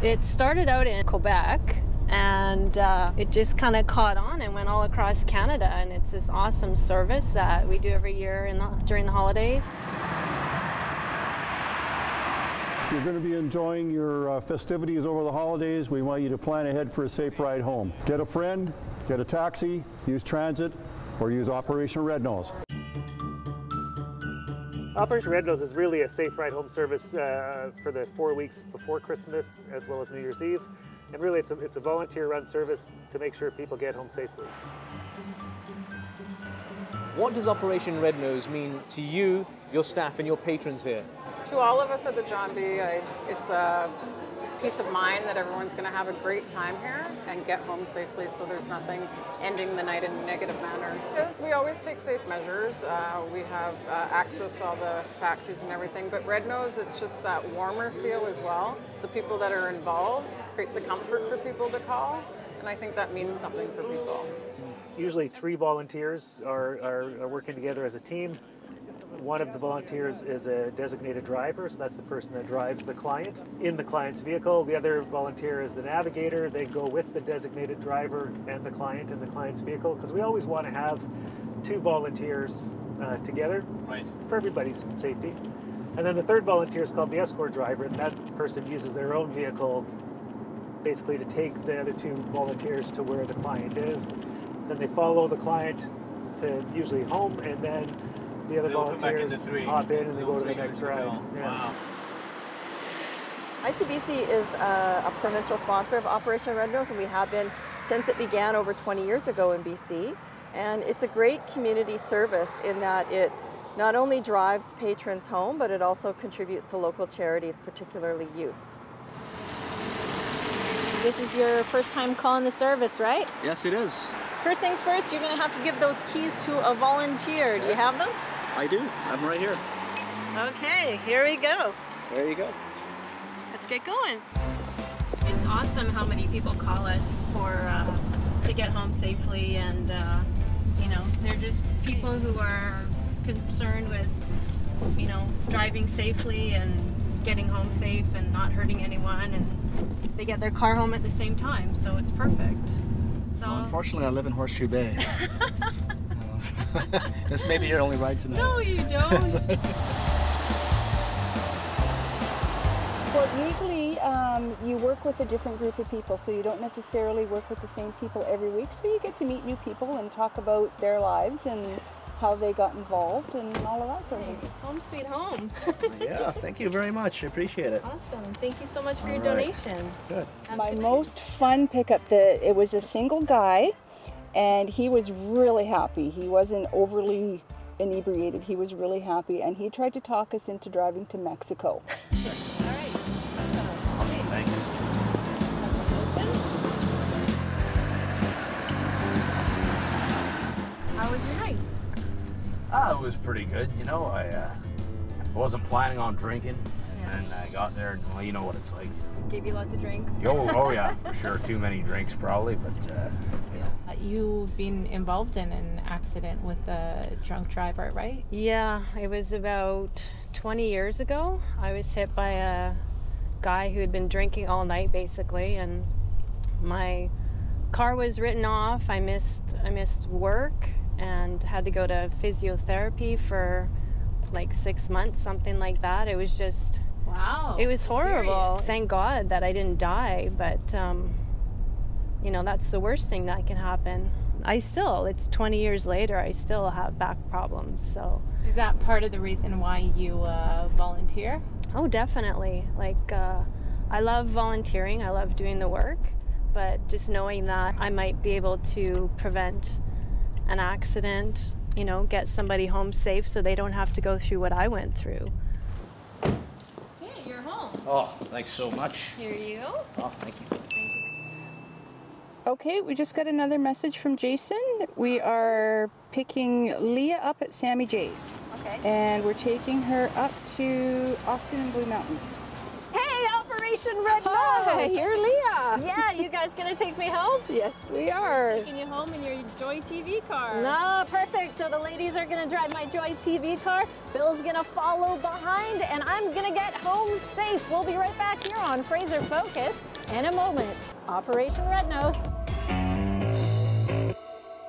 It started out in Quebec, and it just kind of caught on and went all across Canada, and it's this awesome service that we do every year during the holidays. If you're going to be enjoying your festivities over the holidays, we want you to plan ahead for a safe ride home. Get a friend, get a taxi, use transit, or use Operation Red Nose. Operation Red Nose is really a safe ride home service for the 4 weeks before Christmas as well as New Year's Eve. And really it's a volunteer-run service to make sure people get home safely. What does Operation Red Nose mean to you, your staff and your patrons here? To all of us at the John B, it's a peace of mind that everyone's going to have a great time here and get home safely, so there's nothing ending the night in a negative manner. Because we always take safe measures. We have access to all the taxis and everything, but Red Nose, it's just that warmer feel as well. The people that are involved creates a comfort for people to call, and I think that means something for people. Usually 3 volunteers are working together as a team. One of the volunteers is a designated driver, so that's the person that drives the client in the client's vehicle. The other volunteer is the navigator. They go with the designated driver and the client in the client's vehicle, because we always want to have 2 volunteers together for everybody's safety. And then the third volunteer is called the escort driver, and that person uses their own vehicle basically to take the other 2 volunteers to where the client is. Then they follow the client to usually home, and then the other volunteers hop in and they go to the next ride. Yeah. Wow. ICBC is a provincial sponsor of Operation Red Nose, and we have been since it began over 20 years ago in BC. And it's a great community service in that it not only drives patrons home, but it also contributes to local charities, particularly youth. This is your first time calling the service, right? Yes, it is. First things first, you're going to have to give those keys to a volunteer. Do you have them? I do. I'm right here. Okay, here we go. There you go. Let's get going. It's awesome how many people call us to get home safely, and you know, they're just people who are concerned with, you know, driving safely and getting home safe and not hurting anyone, and they get their car home at the same time, so it's perfect. So well, unfortunately, I live in Horseshoe Bay. This may be your only ride tonight. No, you don't. Well, usually you work with a different group of people, so you don't necessarily work with the same people every week, so you get to meet new people and talk about their lives and how they got involved and all of that sort of thing. Home sweet home. Yeah, thank you very much. I appreciate it. Awesome. Thank you so much for your donation. Good. My most fun pickup, it was a single guy, and he was really happy. He wasn't overly inebriated. He was really happy, and he tried to talk us into driving to Mexico. How was your night? It was pretty good, you know. I wasn't planning on drinking, and then I got there, and well, you know what it's like. Gave you lots of drinks? Oh yeah, for sure. Too many drinks probably, but yeah. You've been involved in an accident with a drunk driver, right? Yeah, it was about 20 years ago. I was hit by a guy who had been drinking all night basically, and my car was written off. I missed work and had to go to physiotherapy for like 6 months, something like that. It was just, wow, it was horrible. Serious. Thank God that I didn't die, but you know, that's the worst thing that can happen. It's 20 years later, I still have back problems, so. Is that part of the reason why you volunteer? Oh, definitely. Like, I love volunteering, I love doing the work, but just knowing that I might be able to prevent an accident, you know, get somebody home safe so they don't have to go through what I went through. Okay, you're home. Oh, thanks so much. Here you go. Oh, thank you. Okay, we just got another message from Jason. We are picking Leah up at Sammy J's. Okay. And we're taking her up to Austin and Blue Mountain. Hey, Operation Operation Red Nose. Hi, you're Leah. Yeah, you guys gonna take me home? Yes, we are. Taking you home in your Joy TV car. No, perfect. So the ladies are gonna drive my Joy TV car. Bill's gonna follow behind, and I'm gonna get home safe. We'll be right back here on Fraser Focus in a moment. Operation Red Nose.